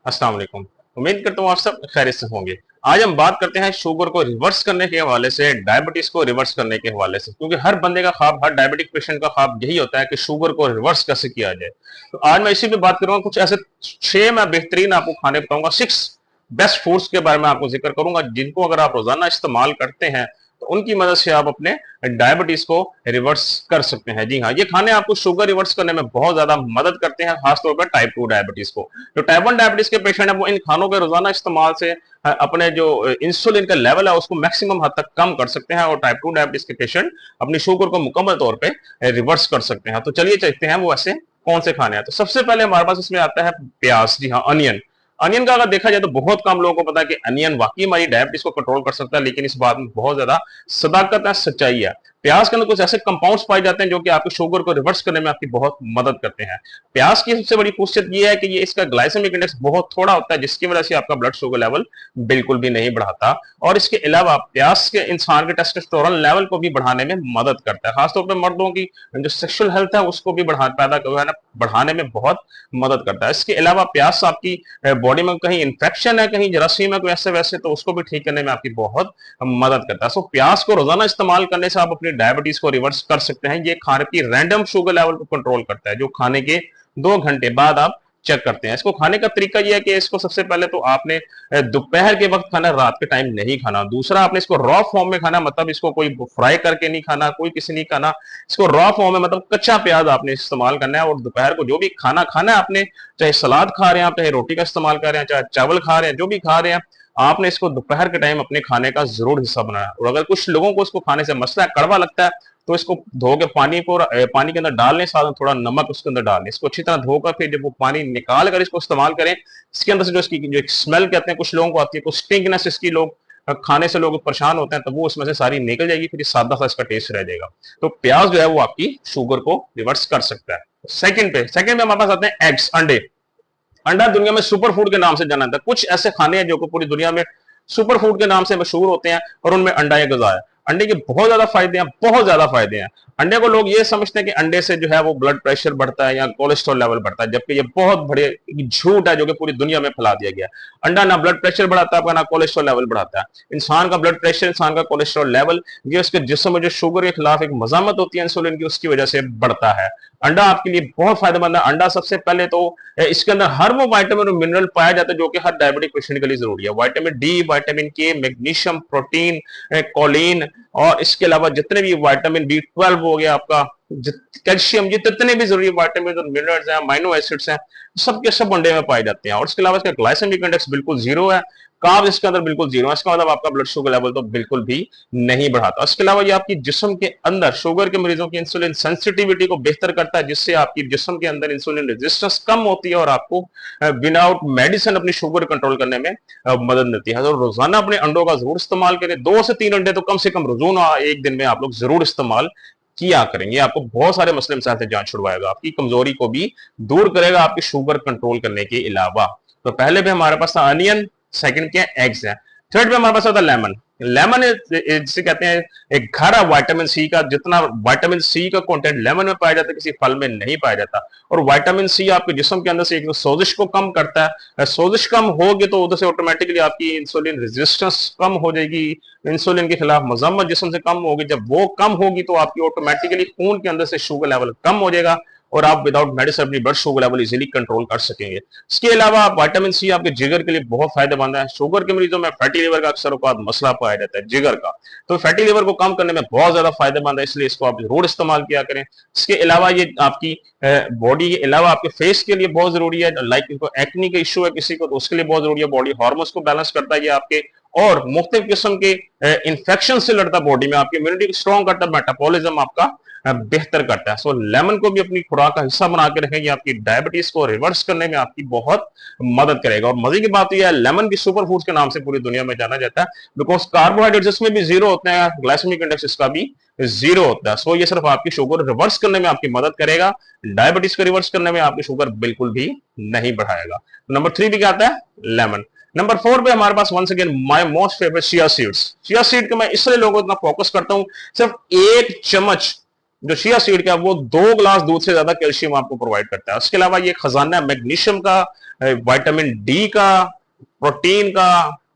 अस्सलाम वालेकुम। उम्मीद करता हूँ आप सब खैरियत से होंगे। आज हम बात करते हैं शुगर को रिवर्स करने के हवाले से, डायबिटीज को रिवर्स करने के हवाले से, क्योंकि हर बंदे का ख्वाब, हर डायबिटिक पेशेंट का ख्वाब यही होता है कि शुगर को रिवर्स कैसे किया जाए। तो आज मैं इसी पे बात करूंगा। कुछ ऐसे 6 मैं बेहतरीन आपको खाने बताऊंगा, 6 बेस्ट फूड्स के बारे में आपको जिक्र करूंगा, जिनको अगर आप रोजाना इस्तेमाल करते हैं तो उनकी मदद से आप अपने डायबिटीज को रिवर्स कर सकते हैं। जी हाँ, ये खाने आपको शुगर रिवर्स करने में बहुत ज्यादा मदद करते हैं, खासतौर पर टाइप 2 डायबिटीज को। जो टाइप 1 डायबिटीज के पेशेंट है वो इन खानों के रोजाना इस्तेमाल से अपने जो इंसुलिन का लेवल है उसको मैक्सिमम हद तक कम कर सकते हैं, और टाइप 2 डायबिटीज के पेशेंट अपनी शुगर को मुकम्मल तौर पर रिवर्स कर सकते हैं। तो चलिए चलते हैं वो ऐसे कौन से खाने हैं। तो सबसे पहले हमारे पास इसमें आता है प्याज। जी हाँ, अनियन। अनियन का अगर देखा जाए तो बहुत कम लोगों को पता है कि अनियन वाकई हमारी डायबिटीज को कंट्रोल कर सकता है, लेकिन इस बात में बहुत ज्यादा सदाकत है, सच्चाई है। प्याज के अंदर कुछ ऐसे कंपाउंड्स पाए जाते हैं जो कि आपकी शुगर को रिवर्स करने में आपकी बहुत मदद करते हैं। प्याज की सबसे बड़ी खूसियत यह है कि ये इसका ग्लाइसेमिक इंडेक्स बहुत थोड़ा होता है, जिसकी वजह से आपका ब्लड शुगर लेवल बिल्कुल भी नहीं बढ़ाता। और इसके अलावा प्याज के इंसान के टेस्टोस्टेरोन लेवल को भी बढ़ाने में मदद करता है, खासतौर पर मर्दों की जो सेक्सुअल हेल्थ है उसको भी बढ़ाने में बहुत मदद करता है। इसके अलावा प्याज आपकी बॉडी में कहीं इंफेक्शन है, कहीं जरासीम है, कोई ऐसे वैसे, तो उसको भी ठीक करने में आपकी बहुत मदद करता है। सो प्याज को रोजाना इस्तेमाल करने से आप अपनी डायबिटीज को रिवर्स कर सकते हैं। ये खाने की रैंडम शुगर लेवल को कंट्रोल करता है, जो खाने के 2 घंटे बाद आप चेक करते हैं। इसको खाने का तरीका यह है कि इसको सबसे पहले तो आपने दोपहर के वक्त खाना, रात के टाइम नहीं खाना। दूसरा, आपने इसको रॉ फॉर्म में खाना, मतलब इसको कोई फ्राई करके नहीं खाना, कोई किसी नहीं खाना। इसको रॉ फॉर्म में मतलब कच्चा प्याज आपने इस्तेमाल करना है। और दोपहर को जो भी खाना खाना है आपने, चाहे सलाद खा रहे हैं आप, चाहे रोटी का इस्तेमाल कर रहे हैं, चाहे चावल खा रहे हैं, जो भी खा रहे हैं, आपने इसको दोपहर के टाइम अपने खाने का जरूर हिस्सा बनाना है। और अगर कुछ लोगों को इसको खाने से मसला है, कड़वा लगता है, तो इसको धो के पानी के अंदर डाल लें, साथ में थोड़ा नमक उसके अंदर डाल लें। इसको अच्छी तरह धोकर फिर जब वो पानी निकाल कर इसको इस्तेमाल करें, इसके अंदर से जो इसकी जो एक स्मेल कहते हैं कुछ लोगों को आती है, कुछ स्टिंकनेस इसकी लोग खाने से लोग परेशान होते हैं, तो वो उसमें से सारी निकल जाएगी, फिर सादा सा इसका टेस्ट रह जाएगा। तो प्याज जो है वो आपकी शुगर को रिवर्स कर सकता है। सेकंड पे हमारे पास आते हैं एग्स, अंडे। अंडा दुनिया में सुपर फूड के नाम से जाना जाता है। कुछ ऐसे खाने हैं जो कि पूरी दुनिया में सुपर फूड के नाम से मशहूर होते हैं, और उनमें अंडा एक गजा है। अंडे के बहुत ज्यादा फायदे हैं, बहुत ज्यादा फायदे हैं। अंडे को लोग ये समझते हैं कि अंडे से जो है वो ब्लड प्रेशर बढ़ता है या कोलेस्ट्रॉल लेवल बढ़ता है, जबकि ये बहुत बड़े झूठ है जो कि पूरी दुनिया में फैला दिया गया। अंडा ना ब्लड प्रेशर बढ़ाता है, ना कोलेस्ट्रॉल लेवल बढ़ाता है। इंसान का ब्लड प्रेशर, इंसान का कोलेस्ट्रॉल लेवल, ये उसके जिस्म में जो शुगर के खिलाफ एक मजामत होती है इंसुलिन की, उसकी वजह से बढ़ता है। अंडा आपके लिए बहुत फायदेमंद है। अंडा सबसे पहले तो इसके अंदर हर वो विटामिन और मिनरल पाया जाता है जो कि हर डायबिटिक पेशेंट के लिए जरूरी है। विटामिन डी, विटामिन के, मैग्नीशियम, प्रोटीन, कोलिन, और इसके अलावा जितने भी विटामिन B12 हो गया आपका, कैल्शियम, ये जितने भी जरूरी विटामिन और मिनरल्स हैं, अमीनो एसिड्स हैं, सब के सब अंडे में पाए जाते हैं। और इसके अलावा इसका ग्लाइसेमिक इंडेक्स बिल्कुल जीरो है, कार्ब इसके अंदर बिल्कुल जीरो है। इसका मतलब आपका ब्लड शुगर लेवल तो बिल्कुल भी नहीं बढ़ाता। इसके अलावा ये आपकी जिस्म के अंदर शुगर के मरीजों की इंसुलिन सेंसिटिविटी को बेहतर करता है, जिससे आपकी जिस्म के अंदर इंसुलिन रेजिस्टेंस कम होती है और आपको विदाउट मेडिसिन अपनी शुगर कंट्रोल करने में मदद मिलती है। तो रोजाना अपने अंडों का जरूर इस्तेमाल करें। 2 से 3 अंडे तो कम से कम रोजाना एक दिन में आप लोग जरूर इस्तेमाल किया करेंगे। आपको बहुत सारे मसले मसाइल से जान छुड़वाएगा, आपकी कमजोरी को भी दूर करेगा, आपकी शुगर कंट्रोल करने के अलावा। तो पहले भी हमारे पास था अनियन, सेकंड क्या एग्स है, थर्ड पे हमारे पास होता है लेमन। लेमन जिसे कहते हैं एक घर है विटामिन सी का। जितना विटामिन सी का कंटेंट लेमन में पाया जाता है किसी फल में नहीं पाया जाता। और विटामिन सी आपके जिस्म के अंदर से एक सोजिश को कम करता है। सोजिश कम होगी तो उधर से ऑटोमेटिकली आपकी इंसुलिन रेजिस्टेंस कम हो जाएगी, इंसुलिन के खिलाफ मजम्मत जिस्म से कम होगी। जब वो कम होगी तो आपकी ऑटोमेटिकली खून के अंदर से शुगर लेवल कम हो जाएगा, और आप विदाउट मेडिसिन अपनी blood sugar level easily control कर सकेंगे। इसके अलावा विटामिन सी आपके जिगर के लिए बहुत फायदेमंद है। शुगर के मरीजों में फैटी लिवर का अक्सर औकात मसला पाया जाता है, जिगर का। तो फैटी लिवर को कम करने में बहुत ज्यादा फायदेमंद है, इसलिए इसको आप जरूर इस्तेमाल किया करें। इसके अलावा ये आपकी बॉडी के अलावा आपके फेस के लिए बहुत जरूरी है। लाइक एक्नी का इशू है किसी को, तो उसके लिए बहुत जरूरी है। बॉडी हार्मोन्स को बैलेंस करता है ये आपके, और मुख्तलिफ किस्म के इंफेक्शन से लड़ता है बॉडी में, आपकी इम्यूनिटी को स्ट्रॉन्ग करता है, मेटाबॉलिज्म आपका बेहतर करता है। सो लेमन को भी अपनी खुराक का हिस्सा बना के रखें, ये आपकी डायबिटीज को रिवर्स करने में आपकी बहुत मदद करेगा। और मजे की बात यह है, लेमन की सुपर फूड के नाम से पूरी दुनिया में जाना जाता है, बिकॉज कार्बोहाइड्रेट इसमें भी जीरो होते हैं, ग्लाइसेमिक इंडेक्स इसका भी जीरो होता है। सो ये सिर्फ आपकी शुगर रिवर्स करने में आपकी मदद करेगा, डायबिटीज को रिवर्स करने में आपकी शुगर बिल्कुल भी नहीं बढ़ाएगा। नंबर 3 भी क्या आता है, लेमन। नंबर 4 पे हमारे पास once again my most favourite chia seeds. Chia seed को मैं इसलिए लोगों को इतना फोकस करता हूं, सिर्फ 1 चम्मच जो चिया सीड का वो 2 गिलास दूध से ज्यादा कैल्शियम आपको प्रोवाइड करता है। उसके अलावा ये खजाना है मैग्नीशियम का, विटामिन डी का, प्रोटीन का,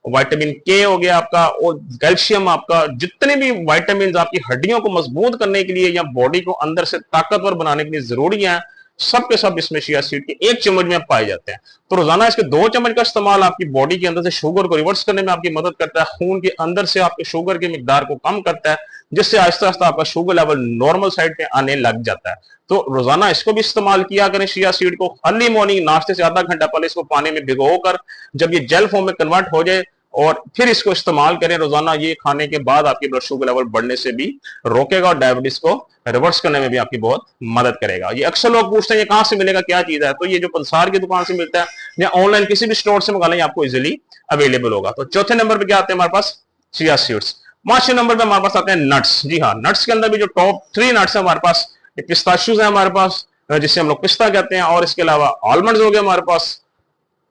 विटामिन के हो गया आपका, और कैल्शियम आपका, जितने भी विटामिन आपकी हड्डियों को मजबूत करने के लिए या बॉडी को अंदर से ताकतवर बनाने के लिए जरूरी है, सब के सब इसमें चिया सीड के 1 चम्मच में पाए जाते हैं। तो रोजाना इसके 2 चम्मच का इस्तेमाल आपकी बॉडी के अंदर से शुगर को रिवर्स करने में आपकी मदद करता है, खून के अंदर से आपके शुगर की मिकदार को कम करता है, जिससे आहिस्ता आहिस्ता आपका शुगर लेवल नॉर्मल साइड पे आने लग जाता है। तो रोजाना इसको भी इस्तेमाल किया करें, चिया सीड को अर्ली मॉर्निंग नाश्ते से आधा घंटा पहले इसको पानी में भिगोकर जब ये जेल फॉर्म में कन्वर्ट हो जाए और फिर इसको इस्तेमाल करें रोजाना, ये खाने के बाद आपकी ब्लड शुगर लेवल बढ़ने से भी रोकेगा और डायबिटीज को रिवर्स करने में भी आपकी बहुत मदद करेगा। ये अक्सर लोग पूछते हैं ये कहां से मिलेगा, क्या चीज है, तो ये जो पंसार की दुकान से मिलता है या ऑनलाइन किसी भी स्टोर से मंगा लें आपको इजिली अवेलेबल होगा। तो चौथे नंबर पे क्या आते हैं हमारे पास, चिया सीड्स। 5वें नंबर पे हमारे पास आते हैं नट्स। जी हाँ, नट्स के अंदर भी जो टॉप 3 नट्स है हमारे पास, पिस्ताशियोज है हमारे पास, जिसे हम लोग पिस्ता कहते हैं, और इसके अलावा आलमंड्स हो गए हमारे पास,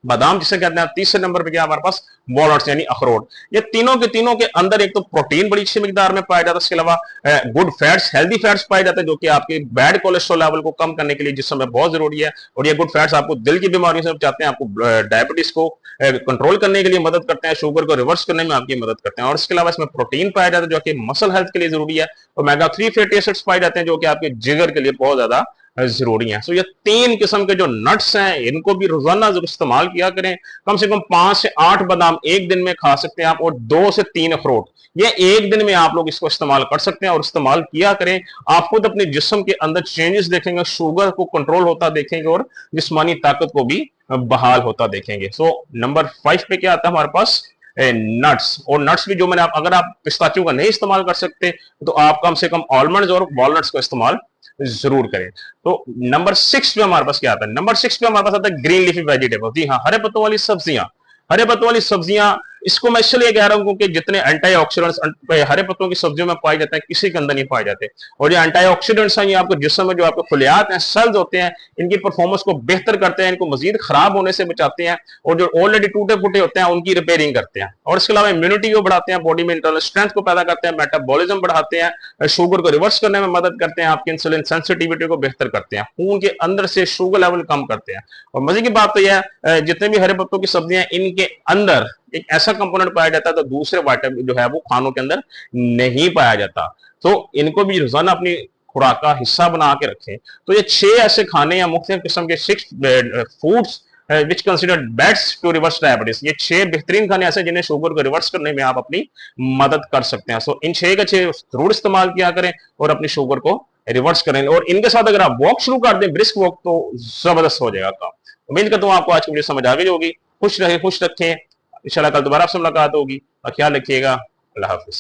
बादाम जिसे कहते हैं। तीसरे नंबर पे क्या हमारे पास, वॉलनट्स यानी अखरोट। ये तीनों के अंदर एक तो प्रोटीन बड़ी अच्छी मिकदार में पाया जाता है, इसके अलावा गुड फैट्स, हेल्दी फैट्स पाए जाते हैं, जो कि आपके बैड कोलेस्ट्रॉल लेवल को कम करने के लिए जिस समय बहुत जरूरी है। और ये गुड फैट्स आपको दिल की बीमारियों से बचाते हैं, आपको डायबिटीज को कंट्रोल करने के लिए मदद करते हैं, शुगर को रिवर्स करने में आपकी मदद करते हैं। और इसके अलावा इसमें प्रोटीन पाया जाता है जो कि मसल हेल्थ के लिए जरूरी है। ओमेगा 3 फैटी एसिड्स पाए जाते हैं जो कि आपके जिगर के लिए बहुत ज्यादा जरूरी है। सो ये 3 किस्म के जो नट्स हैं इनको भी रोजाना जरूर इस्तेमाल किया करें। कम से कम 5 से 8 बादाम एक दिन में खा सकते हैं आप, और 2 से 3 अखरोट, ये एक दिन में आप लोग इसको इस्तेमाल कर सकते हैं और इस्तेमाल किया करें। आप खुद अपने जिस्म के अंदर चेंजेस देखेंगे, शुगर को कंट्रोल होता देखेंगे और जिस्मानी ताकत को भी बहाल होता देखेंगे। सो नंबर 5 पे क्या आता है हमारे पास, नट्स। और नट्स भी जो मैंने अगर आप पिस्ताचियों का नहीं इस्तेमाल कर सकते तो आप कम से कम आलमंड्स और वॉलनट्स का इस्तेमाल जरूर करें। तो नंबर 6 पे हमारे पास क्या आता है, नंबर 6 पे हमारे पास आता है ग्रीन लीफी वेजिटेबल। जी हाँ, हरे पत्तों वाली सब्जियां। हरे पत्तों वाली सब्जियां, इसको मैं इसलिए कह रहा हूं क्योंकि जितने एंटीऑक्सीडेंट्स हरे पत्तों की सब्जियों में पाए जाते हैं किसी के अंदर नहीं पाए जाते। और ये एंटीऑक्सीडेंट्स हैं ये आपके जिस्म में जो आपके खुलियात हैं, सेल्स होते हैं, इनकी परफॉर्मेंस को बेहतर करते हैं, इनको मजीद खराब होने से बचाते हैं, और जो ऑलरेडी टूटे फूटे होते हैं उनकी रिपेयरिंग करते हैं। और इसके अलावा इम्यूनिटी को बढ़ाते हैं, बॉडी में इंटरनल स्ट्रेंथ को पैदा करते हैं, मेटाबॉलिज्म बढ़ाते हैं, शुगर को रिवर्स करने में मदद करते हैं, आपकी इंसुलिन सेंसिटिविटी को बेहतर करते हैं, खून के अंदर से शुगर लेवल कम करते हैं। और मजे की बात तो यह है जितने भी हरे पत्तों की सब्जियां इनके अंदर एक ऐसा कंपोनेंट पाया जाता है तो दूसरे विटामिन जो है वो खानों के अंदर नहीं पाया जाता। तो इनको भी रोजाना अपनी खुराक का हिस्सा बना के रखें। तो ये 6 ऐसे खाने या मुख्तलिफ किस्म के 6 foods which considered best to reverse diabetes, ये 6 बेहतरीन खाने ऐसे जिन्हें शुगर को रिवर्स करने में आप अपनी मदद कर सकते हैं। सो इन 6 के 6 जरूर इस्तेमाल किया करें और अपनी शुगर को रिवर्स करें। और इनके साथ अगर आप वॉक शुरू कर दें, ब्रिस्क वॉक, तो जबरदस्त हो जाएगा काम। उम्मीद करता हूं आपको आज की वीडियो समझ आ गई होगी। खुश रहे, खुश रखें, इंशाल्लाह कल दोबारा आपसे मुलाकात होगी और ख्याल रखिएगा। अल्लाह हाफिज।